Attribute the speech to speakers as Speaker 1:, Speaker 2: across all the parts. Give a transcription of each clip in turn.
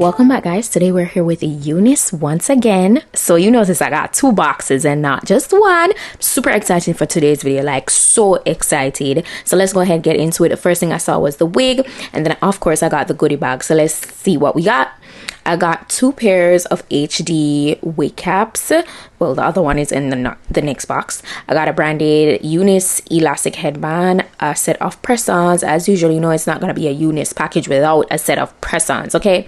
Speaker 1: Welcome back, guys. Today we're here with Unice once again. So you notice I got two boxes and not just one. Super excited for today's video, like so excited. So let's go ahead and get into it. The first thing I saw was the wig, and then of course I got the goodie bag. So let's see what we got. I got two pairs of HD wig caps. Well, the other one is in the next box. I got a branded Unice elastic headband, a set of press-ons. As usual, you know it's not going to be a Unice package without a set of press-ons, okay?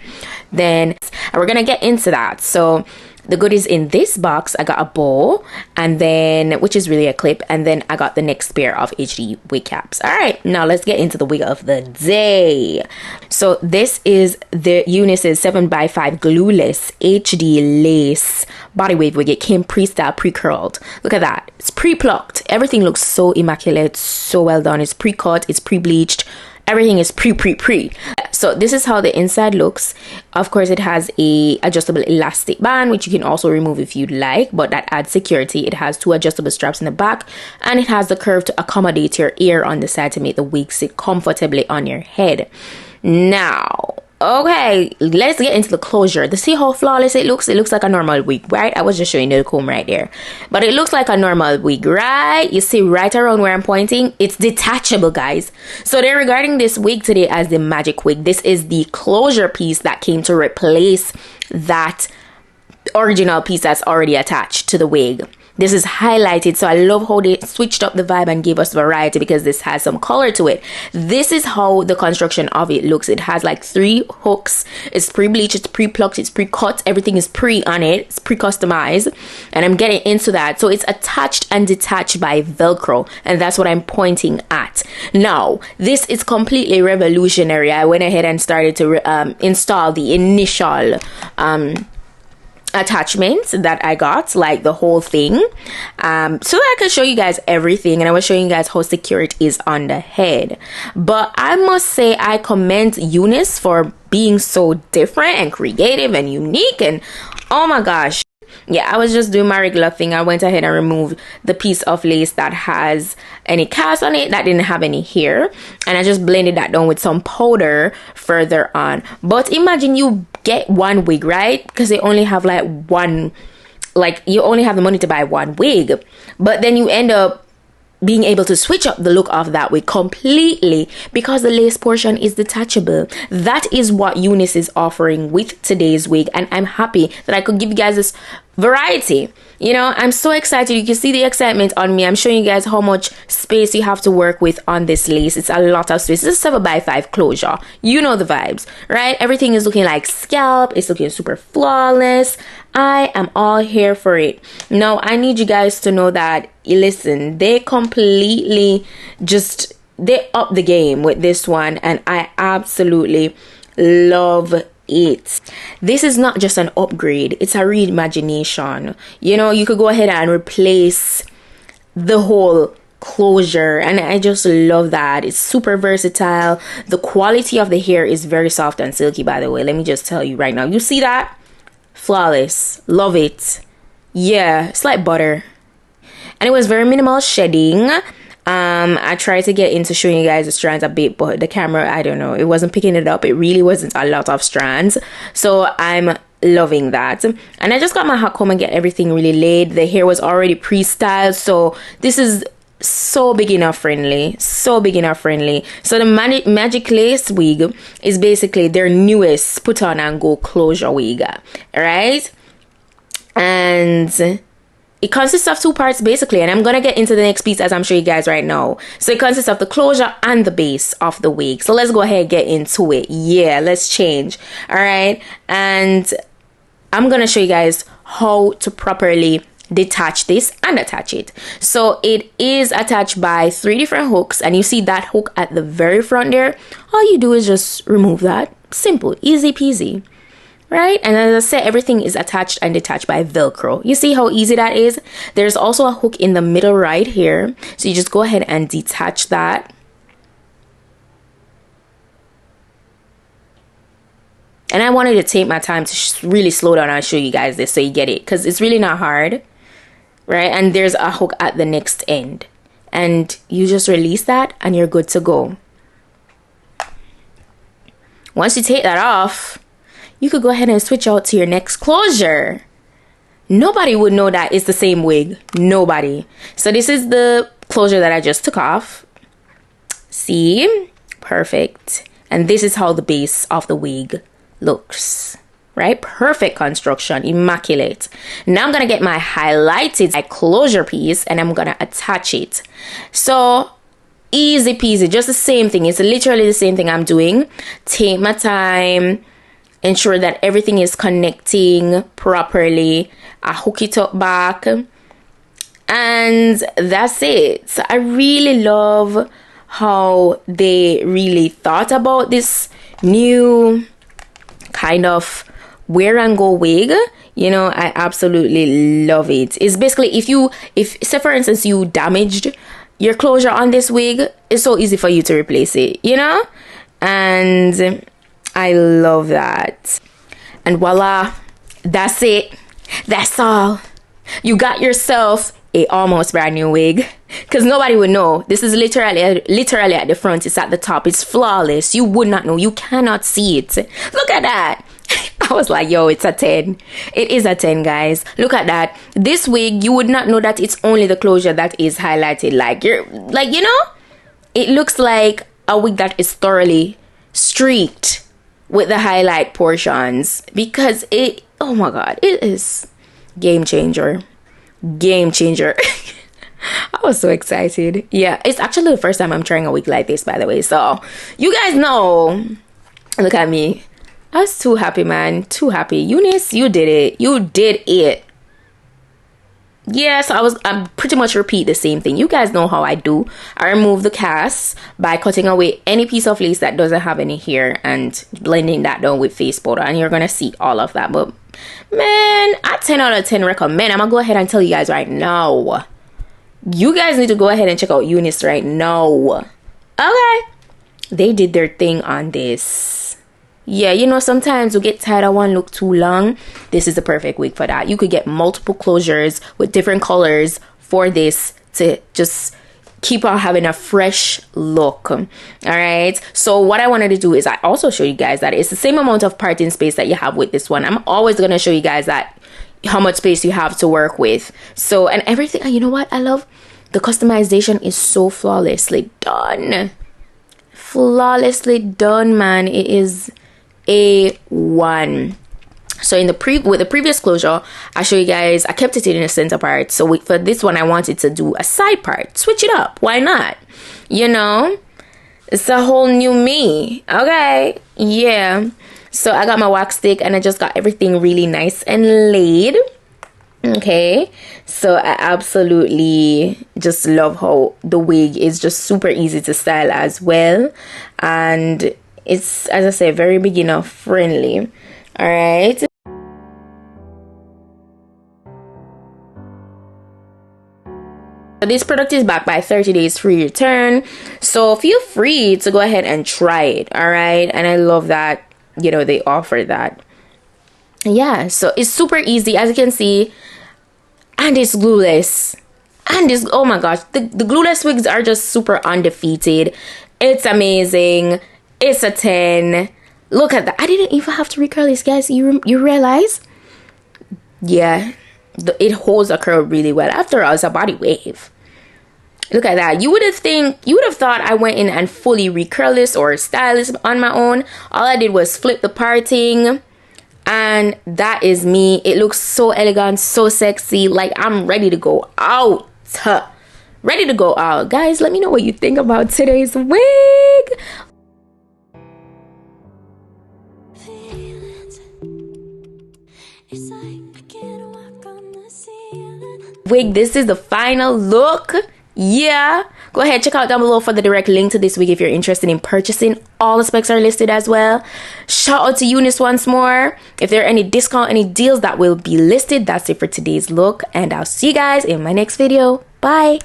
Speaker 1: Then we're going to get into that. So the goodies in this box, I got a bow, and then, which is really a clip, and then I got the next pair of HD wig caps. All right, now let's get into the wig of the day. So this is the Unice's 7x5 glueless HD lace body wave wig. It came pre-styled, pre-curled. Look at that. It's pre-plucked. Everything looks so immaculate, so well done. It's pre-cut, it's pre-bleached. Everything is pre. So this is how the inside looks. Of course, it has a adjustable elastic band, which you can also remove if you'd like, but that adds security. It has two adjustable straps in the back, and it has the curve to accommodate your ear on the side to make the wig sit comfortably on your head. Now, okay, let's get into the closure. To see how flawless it looks like a normal wig, right? I was just showing you the comb right there, but it looks like a normal wig, right? You see right around where I'm pointing, it's detachable, guys. So they're regarding this wig today as the magic wig. This is the closure piece that came to replace that original piece that's already attached to the wig. This is highlighted, so I love how they switched up the vibe and gave us variety because this has some color to it. This is how the construction of it looks. It has like 3 hooks. It's pre-bleached, it's pre-plucked, it's pre-cut. Everything is pre on it. It's pre-customized, and I'm getting into that. So it's attached and detached by Velcro, and that's what I'm pointing at. Now, this is completely revolutionary. I went ahead and started to install the initial attachments that I got, like the whole thing, so that I could show you guys everything, and I was showing you guys how secure it is on the head. But I must say I commend Unice for being so different and creative and unique, and oh my gosh. Yeah, I was just doing my regular thing. I went ahead and removed the piece of lace that has any cast on it that didn't have any hair, and I just blended that down with some powder further on. But imagine you get one wig, right? Because they only have like one, like you only have the money to buy one wig, but then you end up being able to switch up the look of that wig completely because the lace portion is detachable. That is what Unice is offering with today's wig, and I'm happy that I could give you guys this variety. You know, I'm so excited. You can see the excitement on me. I'm showing you guys how much space you have to work with on this lace. It's a lot of space. This is 7x5 closure. You know the vibes, right? Everything is looking like scalp. It's looking super flawless. I am all here for it. Now, I need you guys to know that, listen, they completely they up the game with this one, and I absolutely love it. This is not just an upgrade, it's a reimagination. You know, you could go ahead and replace the whole closure, and I just love that. It's super versatile. The quality of the hair is very soft and silky, by the way. Let me just tell you right now. You see that? Flawless. Love it. Yeah, it's like butter. And it was very minimal shedding. I tried to get into showing you guys the strands a bit, but the camera, I don't know, it wasn't picking it up. It really wasn't a lot of strands, so I'm loving that. And I just got my hot comb and get everything really laid. The hair was already pre-styled, so this is so beginner friendly, so beginner friendly. So the magic lace wig is basically their newest put on and go closure wig, right? And it consists of 2 parts basically, and I'm gonna get into the next piece as I'm showing you guys right now. So it consists of the closure and the base of the wig. So let's go ahead and get into it. Yeah, let's change. All right, and I'm gonna show you guys how to properly detach this and attach it. So it is attached by 3 different hooks, and you see that hook at the very front there. All you do is just remove that. Simple, easy peasy. Right? And as I said, everything is attached and detached by Velcro. You see how easy that is? There's also a hook in the middle right here. So you just go ahead and detach that. And I wanted to take my time to really slow down and show you guys this so you get it, because it's really not hard. Right? And there's a hook at the next end. And you just release that and you're good to go. Once you take that off, you could go ahead and switch out to your next closure. Nobody would know that it's the same wig. Nobody. So this is the closure that I just took off. See? Perfect. And this is how the base of the wig looks. Right? Perfect construction. Immaculate. Now I'm going to get my highlighted closure piece and I'm going to attach it. So easy peasy. Just the same thing. It's literally the same thing I'm doing. Take my time. Ensure that everything is connecting properly. I hook it up back. And that's it. So I really love how they really thought about this new kind of wear and go wig. You know, I absolutely love it. It's basically if say for instance you damaged your closure on this wig, it's so easy for you to replace it, you know? And I love that. And voila, that's it. That's all. You got yourself a almost brand new wig, because nobody would know. This is literally at the front. It's at the top. It's flawless. You would not know. You cannot see it. Look at that. I was like, yo, it's a 10. It is a 10, guys. Look at that. This wig, you would not know that it's only the closure that is highlighted. You know, it looks like a wig that is thoroughly streaked with the highlight portions, because oh my god, it is game changer. I was so excited. Yeah, it's actually the first time I'm trying a wig like this, by the way, so you guys know. Look at me. I was too happy, man. Too happy. Unice, you did it. You did it. Yes, I'm pretty much repeat the same thing. You guys know how I do. I remove the cast by cutting away any piece of lace that doesn't have any hair and blending that down with face powder, and you're gonna see all of that. But man, I 10 out of 10 recommend. I'm gonna go ahead and tell you guys right now. You guys need to go ahead and check out Unice right now. Okay, they did their thing on this. Yeah, you know, sometimes you get tired of one look too long. This is the perfect wig for that. You could get multiple closures with different colors for this to just keep on having a fresh look. All right. So what I wanted to do is I also show you guys that it's the same amount of parting space that you have with this one. I'm always going to show you guys that how much space you have to work with. So, and everything, you know what I love? The customization is so flawlessly done. Flawlessly done, man. It is A1. So in with the previous closure, I show you guys, I kept it in the center part. So for this one, I wanted to do a side part. Switch it up. Why not? You know, it's a whole new me. Okay. Yeah. So I got my wax stick and I just got everything really nice and laid. Okay. So I absolutely just love how the wig is just super easy to style as well. And it's, as I say, very beginner friendly. All right. This product is backed by 30 days free return, so feel free to go ahead and try it. All right. And I love that, you know, they offer that. Yeah, so it's super easy, as you can see, and it's glueless. And it's, oh my gosh, the glueless wigs are just super undefeated. It's amazing. It's a 10. Look at that. I didn't even have to recurl this, guys. You realize? Yeah, it holds a curl really well. After all, it's a body wave. Look at that. You would have thought I went in and fully recurl this or style this on my own. All I did was flip the parting, and that is me. It looks so elegant, so sexy. Like, I'm ready to go out. Ready to go out. Guys, let me know what you think about today's wig. Wig, this is the final look. Yeah, go ahead, check out down below for the direct link to this wig if you're interested in purchasing. All the specs are listed as well. Shout out to Unice once more. If there are any discount, any deals that will be listed, that's it for today's look, and I'll see you guys in my next video. Bye.